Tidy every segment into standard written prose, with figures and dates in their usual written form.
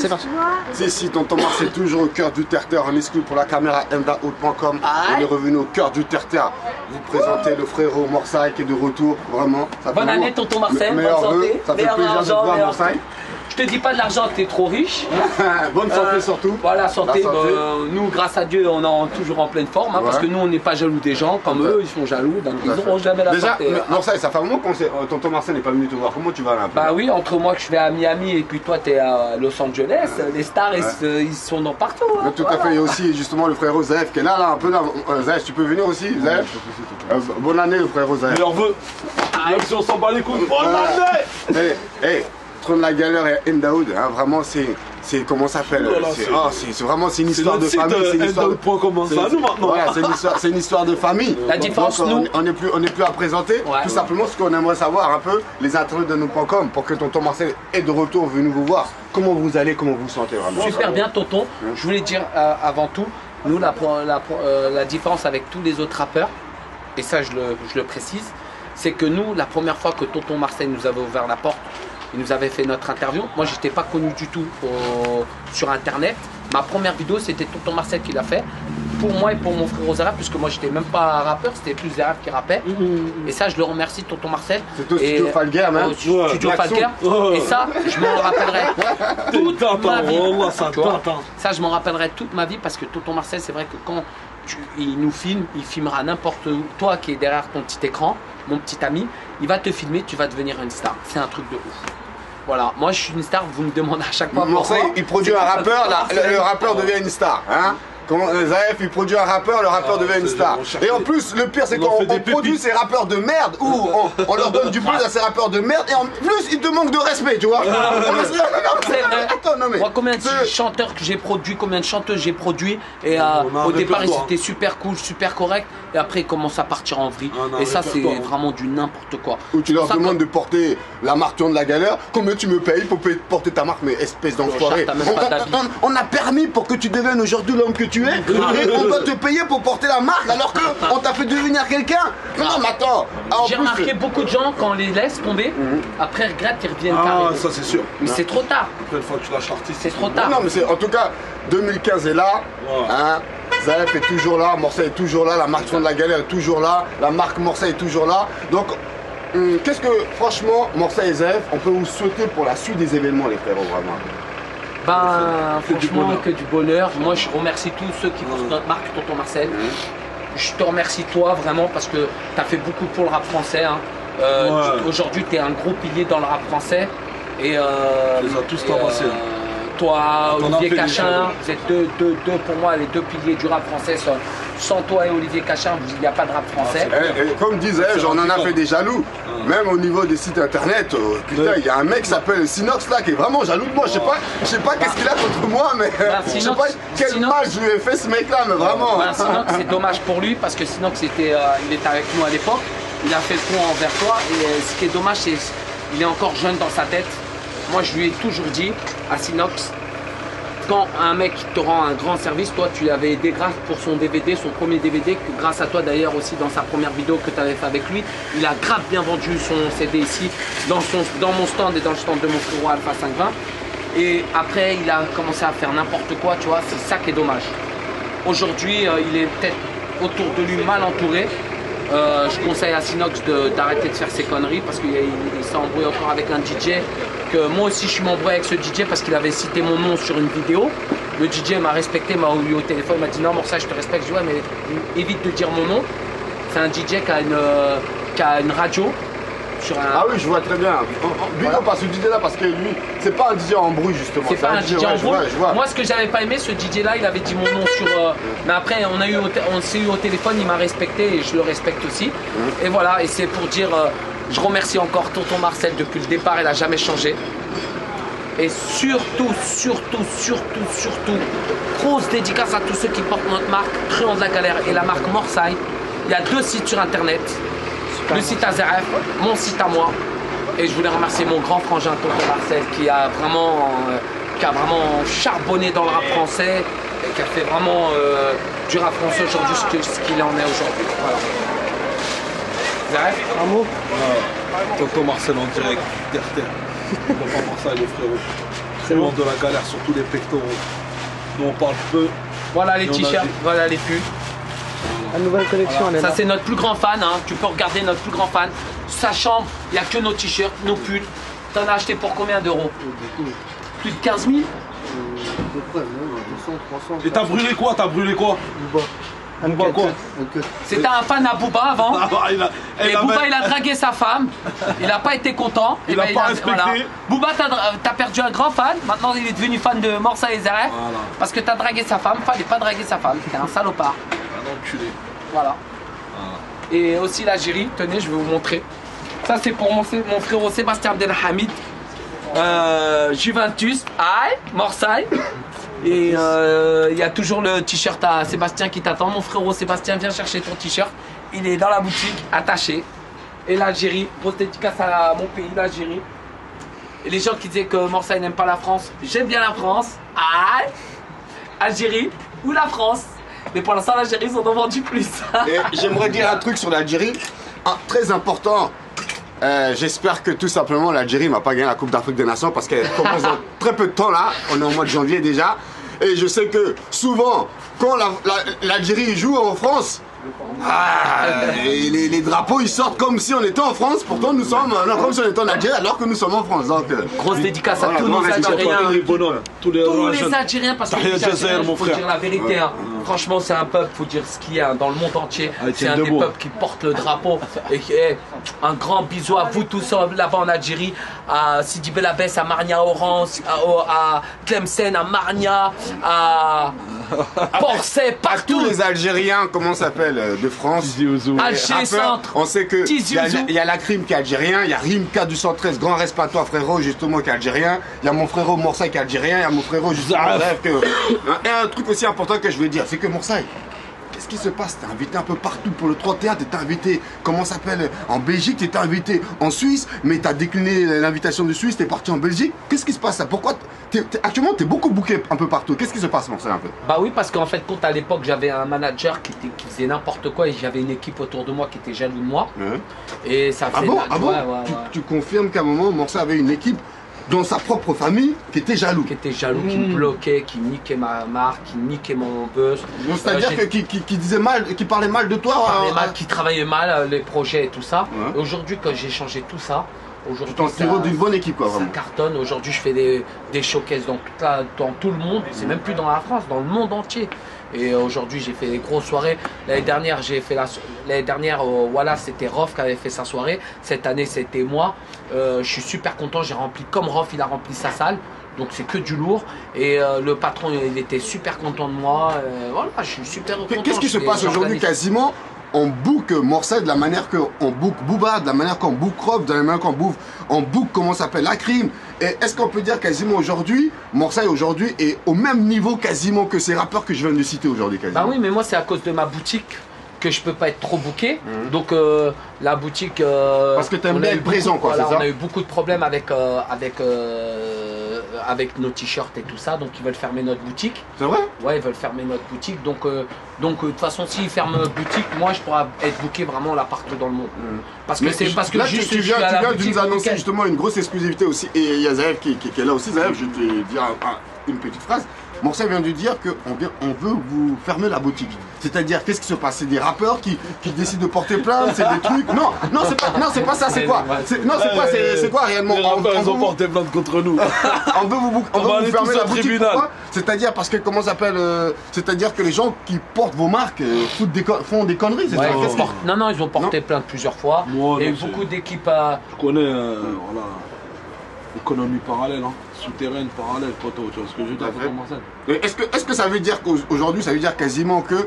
C'est parti. Si, tonton Marcel, toujours au cœur du terre-terre, en exclu pour la caméra mdaout.com. On est revenu au cœur du terre-terre. Vous présentez le frérot Morsaï qui est de retour, vraiment. Bonne année, tonton Marcel, bonne santé. Ça fait plaisir de te voir, Morsaï. Je te dis pas de l'argent, t'es trop riche. Bonne santé surtout. Voilà, santé. Nous, grâce à Dieu, on est toujours en pleine forme, parce que nous, on n'est pas jaloux des gens, comme eux, ils sont jaloux, donc ils n'auront jamais la santé. Déjà, Morsaï, ça fait un moment que tonton Marcel n'est pas venu te voir. Comment tu vas là? Bah oui, entre moi que je vais à Miami et puis toi, t'es à Los Angeles, les stars, ils sont dans partout. Hein, tout à fait. Il y a aussi justement le frérot Zaef qui est là, un peu là. Zaef, tu peux venir aussi, Zaef? Bonne année, le frérot Zaef. Il en veut. Même si on s'en bat les couilles. Bonne année. Hey, Trône de la Galère et Mdaoud, hein, vraiment c'est comment ça s'appelle? C'est vraiment une histoire de famille. C'est une histoire de c'est à nous maintenant. Voilà, c'est une histoire de famille. La différence, donc, on n'est plus à présenter. Tout simplement ce qu'on aimerait savoir un peu, les internautes de nous.com, pour que tonton Marcel est de retour venu vous voir. Comment vous allez, comment vous vous sentez vraiment? Super bien, tonton. Je voulais dire avant tout, nous la différence avec tous les autres rappeurs, et ça je le précise, c'est que nous, la première fois que tonton Marcel nous avait ouvert la porte, il nous avait fait notre interview. Moi, j'étais pas connu du tout sur internet. Ma première vidéo, c'était tonton Marcel qui l'a fait. Pour moi et pour mon frère Zaref, puisque moi, j'étais même pas rappeur, c'était plus Zaref qui rappait. Et ça, je le remercie, tonton Marcel. C'est au studio Falguer, même. Au studio Falguer. Et ça, je m'en rappellerai toute ma vie. Ça, je m'en rappellerai toute ma vie parce que tonton Marcel, c'est vrai que quand il nous filme, il filmera n'importe où. Toi qui es derrière ton petit écran, mon petit ami, il va te filmer, tu vas devenir une star. C'est un truc de ouf. Voilà, moi je suis une star, vous me demandez à chaque fois. Morsaï, il produit un rappeur, le rappeur devient une star. Hein? Zaef, il produit un rappeur, le rappeur devient une star. Et en plus, le pire, c'est qu'on produit ces rappeurs de merde, ou on leur donne du plus à ces rappeurs de merde, et en plus, ils te manquent de respect, tu vois. Attends, non mais. Moi, combien de chanteurs que j'ai produits, combien de chanteuses j'ai produit, et au départ, c'était super cool, super correct, et après, ils commencent à partir en vrille. Et ça, c'est vraiment du n'importe quoi. Ou tu leur demandes de porter la marque Trône de la Galère, combien tu me payes pour porter ta marque, mais espèce d'enfoiré. On a permis pour que tu deviennes aujourd'hui l'homme que tu es, et on doit te payer pour porter la marque alors qu'on t'a fait devenir quelqu'un. Non, mais attends. J'ai remarqué beaucoup de gens, quand on les laisse tomber, après regrettent, ils reviennent carrément. Ça c'est sûr. Mais c'est trop tard. Une fois que tu lâches l'artiste, c'est trop tard. Non, mais c'est en tout cas, 2015 est là. Hein, Zaef est toujours là, Morsaï est toujours là, la marque Trône de la Galère est toujours là, la marque Morsaï est toujours là. Donc, qu'est-ce que, franchement, Morsaï et Zaef, on peut vous souhaiter pour la suite des événements, les frérots, vraiment? Franchement, que du bonheur. Moi, je remercie tous ceux qui font notre marque, tonton Marcel. Je te remercie toi, vraiment, parce que tu as fait beaucoup pour le rap français. Hein. Aujourd'hui, tu es un gros pilier dans le rap français. Et, les a tous embrassés. Toi, Olivier Cachin, vous êtes deux pour moi, les deux piliers du rap français. Sans toi et Olivier Cachin, il n'y a pas de rap français. Et comme disait, on en a fait des jaloux. Même au niveau des sites internet, putain, il y a un mec qui s'appelle Sinox là qui est vraiment jaloux de moi. Je sais pas qu'est-ce qu'il a contre moi, mais je sais pas quel mal je lui ai fait ce mec là, mais vraiment. Sinox, c'est dommage pour lui parce que Sinox il était avec nous à l'époque. Il a fait le pont envers toi et ce qui est dommage, c'est qu'il est encore jeune dans sa tête. Moi, je lui ai toujours dit à Sinox, quand un mec te rend un grand service, toi tu l'avais aidé grâce pour son DVD, son premier DVD, que grâce à toi d'ailleurs aussi dans sa première vidéo que tu avais fait avec lui, il a grave bien vendu son CD ici, dans mon stand et dans le stand de mon frérot Alpha 520. Et après il a commencé à faire n'importe quoi, tu vois, c'est ça qui est dommage. Aujourd'hui il est peut-être autour de lui mal entouré. Je conseille à Sinox d'arrêter de faire ses conneries parce qu'il s'est embrouillé encore avec un DJ. Que moi aussi je suis embrouillé avec ce DJ parce qu'il avait cité mon nom sur une vidéo. Le DJ m'a respecté, m'a eu au téléphone, m'a dit non Morsaï je te respecte. Je dis ouais mais évite de dire mon nom. C'est un DJ qui a une radio. Sur un... Ah oui, je vois très bien. Lui, non, pas ce DJ là, parce que lui, c'est pas un DJ en bruit justement. C'est pas un DJ en bruit. Moi, ce que j'avais pas aimé, ce DJ là, il avait dit mon nom sur. Mais après, on s'est eu au téléphone, il m'a respecté et je le respecte aussi. Et voilà, et c'est pour dire, je remercie encore tonton Marcel depuis le départ, il a jamais changé. Et surtout, grosse dédicace à tous ceux qui portent notre marque, Trône de la Galère et la marque Morsaï. Il y a 2 sites sur internet. Le site à Zaref, mon site à moi. Et je voulais remercier mon grand frangin tonton Marcel qui a vraiment charbonné dans le rap français et qui a fait vraiment du rap français aujourd'hui ce qu'il en est aujourd'hui. Voilà. Zaref, un mot? Tonton Marcel en direct, terre. Tonton Marcel, le frérot. Truand de la galère, surtout les pectoraux. Nous on parle peu. Voilà les t-shirts, voilà les pulls. La nouvelle collection, elle est Ça là. c'est notre plus grand fan, hein. Tu peux regarder notre plus grand fan. Sa chambre, il n'y a que nos t-shirts, nos pulls. T'en as acheté pour combien d'euros? Plus de 15 000? Et t'as brûlé quoi? Booba quoi? C'était un fan à Booba avant. Ah, bah, Et Booba il a dragué sa femme, il n'a pas été content. Il a pas respecté. Booba t'as perdu un grand fan, maintenant il est devenu fan de Morsa et Zaref. Voilà. Parce que t'as dragué sa femme, fallait pas draguer sa femme, t'es un salopard. Un enculé. Voilà. Et aussi l'Algérie, tenez je vais vous montrer. Ça c'est pour mon frérot Sébastien Abdelhamid. Juventus, aïe, Marseille. Et il y a toujours le t-shirt à Sébastien qui t'attend. Mon frérot Sébastien, viens chercher ton t-shirt. Il est dans la boutique, attaché. Et l'Algérie, grosse dédicace à mon pays, l'Algérie. Et les gens qui disaient que Marseille n'aime pas la France, j'aime bien la France. Aïe, Algérie ou la France. Mais pour l'instant, l'Algérie, ils en ont vendu plus. Et j'aimerais dire un truc sur l'Algérie, très important. J'espère que tout simplement l'Algérie ne va pas gagner la Coupe d'Afrique des Nations parce qu'elle commence dans très peu de temps là, on est au mois de janvier déjà. Et je sais que souvent, quand l'Algérie joue en France, les drapeaux ils sortent comme si on était en France, pourtant nous sommes comme si on était en Algérie alors que nous sommes en France. Donc, grosse dédicace à voilà, tous nos Algériens. Tous les bonhommes, tous les Algériens, parce que Tahia les Jazair, Algériens, mon faut frère. dire la vérité. Hein. Franchement, c'est un peuple, faut dire ce qu'il y a dans le monde entier. C'est un des peuples qui porte le drapeau. Et un grand bisou à vous tous là-bas en Algérie, à Sidi Belabès, à Marnia Orange, à Tlemcen, à Marnia, à Porcé, à partout. tous les Algériens, comment ça s'appelle, de France. Alger Centre. On sait que Tizi il Ouzou. y a la crime qui est algérien, il y a Rimka du 113, grand respect à toi frérot justement qui est algérien, il y a mon frérot Morsaï qui est algérien, il y a mon frérot justement Zaref que... Et un truc aussi important que je veux dire, c'est que Morsaï, qu'est-ce qui se passe? T'es invité un peu partout pour le 31, t'es invité, comment ça s'appelle, en Belgique, t'es invité en Suisse, mais t'as décliné l'invitation de Suisse, t'es parti en Belgique. Qu'est-ce qui se passe là? Pourquoi actuellement t'es beaucoup booké un peu partout? Qu'est-ce qui se passe Morsaï un peu? Bah oui, parce qu'en fait, quand à l'époque j'avais un manager qui faisait n'importe quoi et j'avais une équipe autour de moi qui était jaloux de moi. Et ça faisait. Ah bon? Tu confirmes qu'à un moment Morsaï avait une équipe dans sa propre famille qui était jaloux. Qui me bloquait, qui niquait ma marque, qui niquait mon buzz. C'est-à-dire qui disait mal, qui parlait mal de toi. Qui travaillait mal les projets et tout ça. Et aujourd'hui, quand j'ai changé tout ça, tu t'en tires d'une bonne équipe quoi, vraiment. Ça cartonne. Aujourd'hui, je fais des showcases dans tout le monde. C'est même plus dans la France, dans le monde entier. Et aujourd'hui, j'ai fait des grosses soirées. L'année dernière, voilà, c'était Rof qui avait fait sa soirée. Cette année, c'était moi. Je suis super content. J'ai rempli comme Rof, il a rempli sa salle. Donc c'est que du lourd. Et le patron, il était super content de moi. Voilà, je suis super content. Qu'est-ce qui se passe aujourd'hui quasiment? On book Morsaï de la manière qu'on book Booba, de la manière qu'on book Rof, de la manière qu'on book comment ça s'appelle la crime. Et est-ce qu'on peut dire quasiment aujourd'hui, Morsaï aujourd'hui est au même niveau quasiment que ces rappeurs que je viens de citer aujourd'hui quasiment? Bah oui, mais moi c'est à cause de ma boutique que je peux pas être trop booké. Donc la boutique... Parce que tu aimes bien être présent quoi, voilà, c'est ça? On a eu beaucoup de problèmes avec nos t-shirts et tout ça, donc ils veulent fermer notre boutique. C'est vrai? Ouais, ils veulent fermer notre boutique, donc de toute façon s'ils ferment notre boutique, moi je pourrais être booké vraiment là partout dans le monde. Parce que c'est parce que là, juste tu viens de nous annoncer justement une grosse exclusivité aussi, et il y a Zaref qui est là aussi. Zaref, je vais te dire une petite phrase. Morsaï vient de dire qu'on veut vous fermer la boutique. C'est-à-dire, qu'est-ce qui se passe? C'est des rappeurs qui décident de porter plainte, c'est des trucs. Non, c'est pas ça, c'est quoi? C'est quoi réellement? Les rappeurs, ils ont porté plainte contre nous. On veut vous fermer la boutique. Pourquoi? C'est-à-dire parce que, comment ça s'appelle? C'est-à-dire que les gens qui portent vos marques font des conneries, c'est ça? Non, ils ont porté plainte plusieurs fois. Il y a eu beaucoup d'équipes à... Je connais, voilà, économie parallèle, hein. Souterraine, parallèle, poteau, tu vois ce que je veux dire? Est-ce que ça veut dire qu'aujourd'hui, ça veut dire quasiment que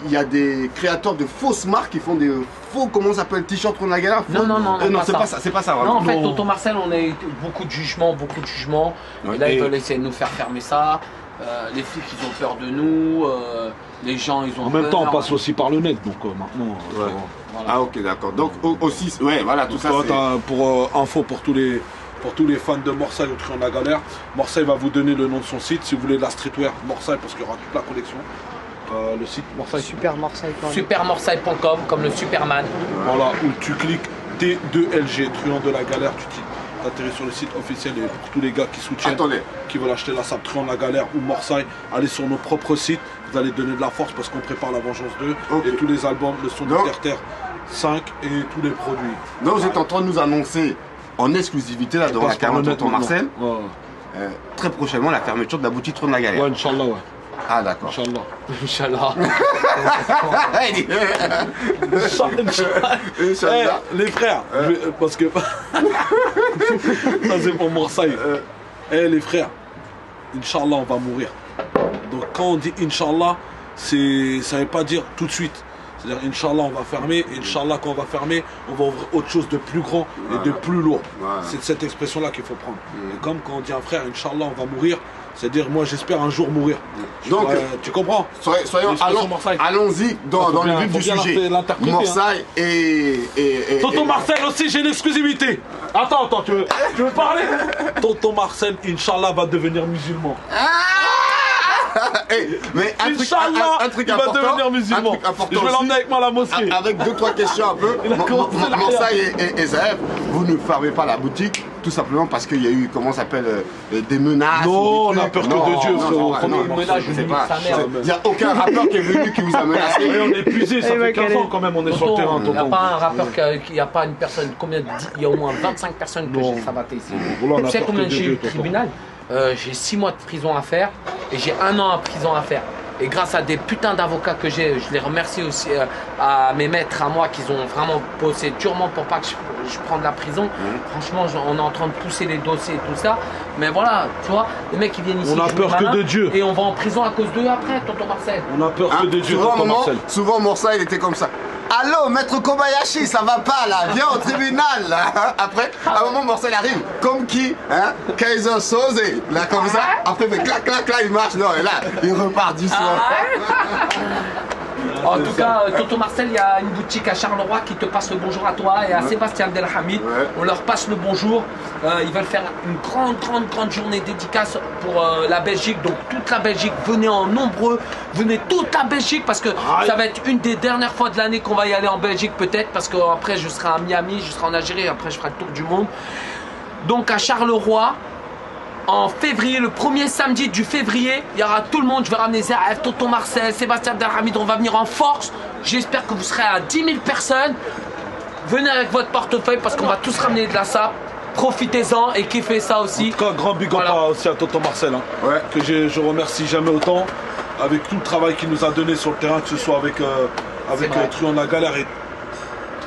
il y a des créateurs de fausses marques qui font des faux, comment ça s'appelle, t-shirts qu'on a galère? Non, c'est pas ça vraiment. Non, en fait, Tonton Marcel, on a eu beaucoup de jugements. Et là, ils veulent essayer de nous faire fermer ça. Les flics, ils ont peur de nous. Les gens, ils ont En même temps, on passe aussi par le net, donc maintenant... Voilà. Ah ok, d'accord. Donc aussi, ouais, voilà, tout ça pour info pour tous les fans de Morsaï au Truand de la Galère, Morsaï va vous donner le nom de son site si vous voulez de la streetwear Morsaï parce qu'il y aura toute la collection. Le site Morsaï. Supermorsaï.com comme le Superman. Voilà, où tu cliques T2LG, Truand de la Galère, tu t'atterris sur le site officiel et pour tous les gars qui soutiennent, Attendez. qui veulent acheter la SAP Truand la Galère ou Morsaille, allez sur nos propres sites, vous allez donner de la force parce qu'on prépare la Vengeance 2 Ok. et tous les albums, le son de Donc- Terre 5 et tous les produits. Donc vous êtes en train de nous annoncer en exclusivité là devant la Passe par le caméra de net Tonton Marcel, maintenant. très prochainement la fermeture de la boutique Truand de la Galère. Ouais, Inch'Allah, ouais. Ah d'accord. Inch'Allah. Inch'Allah. Il dit, Inch'Allah. Inch'Allah. Les frères, parce que ça c'est pour Marseille. Les frères, Inch'Allah on va mourir. Donc quand on dit Inch'Allah, ça ne veut pas dire tout de suite. C'est-à-dire Inch'Allah on va fermer, et Inch'Allah quand on va fermer, on va ouvrir autre chose de plus grand et de plus lourd. Voilà. C'est cette expression-là qu'il faut prendre. Et comme quand on dit un frère, Inch'Allah on va mourir, c'est-à-dire moi j'espère un jour mourir. Donc, tu comprends? Soyons, L'expression Marseille. allons-y dans Faut le bien- vif faut du bien sujet. l'interpréter, Morsaille et Tonton Marcel aussi, j'ai l'exclusivité. Attends, tu veux parler? Tonton Marcel, Inch'Allah, va devenir musulman. mais Inch'Allah, un truc il va important, devenir un musulman. truc important Je vais aussi, l'emmener avec moi à la mosquée. avec 2-3 questions un peu. Il a commencé la Morsaille et Zaev, vous ne fermez pas la boutique tout simplement parce qu'il y a eu, comment ça s'appelle, des menaces. Non, ou des on a trucs. peur que Non, de Dieu, non, frérot. non, Premier non, menace, je je sais lui pas. nique sa mère. Il n'y a aucun rappeur qui est venu qui vous a menacé. Et on est épuisé, ça Eh fait ben, 15 ans quand même, on est sur le terrain, Il n'y a tonton. pas un rappeur il n'y a pas une personne, il y a au moins 25 personnes que Non. j'ai sabatté ici. Voilà, on a Tu sais peur combien que de j'ai eu Dieu, de tonton. tribunal J'ai 6 mois de prison à faire et j'ai 1 an en prison à faire. Et grâce à des putains d'avocats que j'ai, je les remercie aussi à mes maîtres, à moi, qui ont vraiment bossé durement pour pas que je prenne la prison. Franchement, on est en train de pousser les dossiers et tout ça. Mais voilà, tu vois, les mecs qui viennent ici. On a jouent peur que malin, de Dieu. Et on va en prison à cause d'eux après, tonton Marcel. On a peur que de Dieu, Souvent, tonton Marcel. souvent Morsaille il était comme ça. Allô, maître Kobayashi, ça va pas là, viens au tribunal là. Après, à un moment, Morsaille arrive, comme qui, hein, Kaiser Soze, là comme ça. Après, il fait clac, clac, clac, il marche, non, et là, il repart du soir. En tout cas, tonton Marcel, il y a une boutique à Charleroi qui te passe le bonjour à toi et à Sébastien Abdelhamid. Ouais. On leur passe le bonjour. Ils veulent faire une grande journée dédicace pour la Belgique. Donc toute la Belgique, venez en nombreux. Venez toute la Belgique parce que ça va être une des dernières fois de l'année qu'on va y aller en Belgique peut-être. Parce qu'après je serai à Miami, je serai en Algérie, après je ferai le tour du monde. Donc à Charleroi, en février, le premier samedi du février, il y aura tout le monde. Je vais ramener Zaev, tonton Marcel, Sébastien Abdelhamid. On va venir en force. J'espère que vous serez à 10 000 personnes. Venez avec votre portefeuille parce qu'on va tous ramener de la SAP. Profitez-en et kiffez ça aussi. En tout cas, grand big up Voilà. aussi à tonton Marcel, hein, Ouais. que je remercie jamais autant, avec tout le travail qu'il nous a donné sur le terrain, que ce soit avec C'est vrai. Truand la Galère et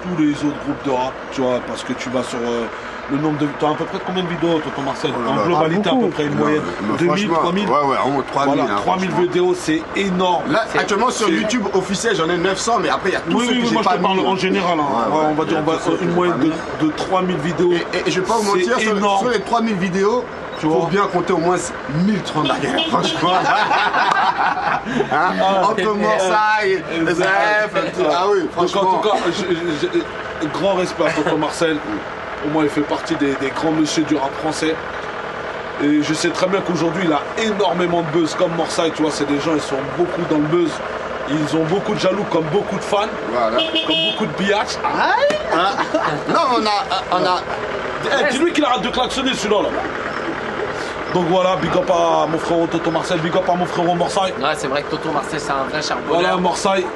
tous les autres groupes de rap, tu vois, parce que tu vas sur le nombre de... Tu as à peu près combien de vidéos, tonton Marcel? Oh là En là. globalité, à peu près une moyenne. Mais 2000, franchement, 3000. Ouais, au moins 3000. Voilà, hein, 3000 franchement. vidéos, c'est énorme. Là, actuellement sur c'est- YouTube officiel, j'en ai 900, mais après, il y a tous Oui, ceux oui, que oui, j'ai moi je pas te parle mis. en général. Hein. Ouais, On va dire il y a tous ceux que une j'ai moyenne pas mis. de 3000 vidéos. Et je vais pas vous mentir, C'est sur énorme. les 3000 vidéos, Tu il faut vois. bien compter au moins 1030 la guerre, franchement. Hein, entre Morsaille, Zaev, ah oui, Donc en franchement. tout cas, grand respect à tonton Marcel. Au moins, il fait partie des grands messieurs du rap français. Et je sais très bien qu'aujourd'hui, il a énormément de buzz, comme Morsaille, tu vois, c'est des gens, ils sont beaucoup dans le buzz. Ils ont beaucoup de jaloux, comme beaucoup de fans, Voilà. comme beaucoup de biatch. Non, on a. Dis-lui qu'il arrête de klaxonner celui-là. Là. Donc voilà, big up à mon frère tonton Marcel, big up à mon frère Morsaille. Ouais, c'est vrai que tonton Marcel, c'est un vrai charbonneur. Voilà, Morsaille,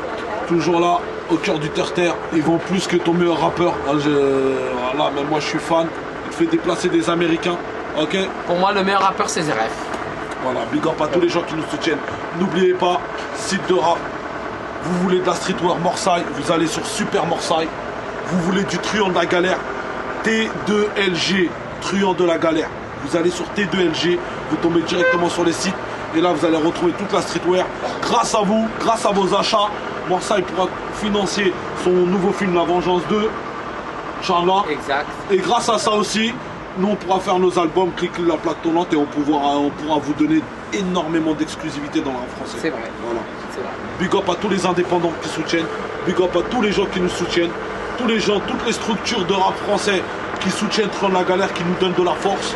toujours là, au cœur du terre-terre. Ils vont plus que ton meilleur rappeur. Hein, voilà, même moi je suis fan. Il te fait déplacer des Américains. Ok? Pour moi, le meilleur rappeur, c'est Zeref. Voilà, big up à tous les gens qui nous soutiennent. N'oubliez pas, site de rap. Vous voulez de la streetwear Morsaille, vous allez sur Super Morsaille. Vous voulez du Truand de la Galère, T2LG, Truand de la Galère. Vous allez sur T2LG, vous tombez directement sur les sites. Et là, vous allez retrouver toute la streetwear. Grâce à vous, grâce à vos achats, Morsaille pourra financer son nouveau film La Vengeance 2. Inch'Allah. Exact. Et grâce à ça aussi, nous on pourra faire nos albums, cliquer la plaque tournante et on pourra vous donner énormément d'exclusivité dans le rap français. C'est vrai. Voilà. C'est vrai. Big up à tous les indépendants qui soutiennent, big up à tous les gens qui nous soutiennent, tous les gens, toutes les structures de rap français qui soutiennent Truand la Galère, qui nous donnent de la force.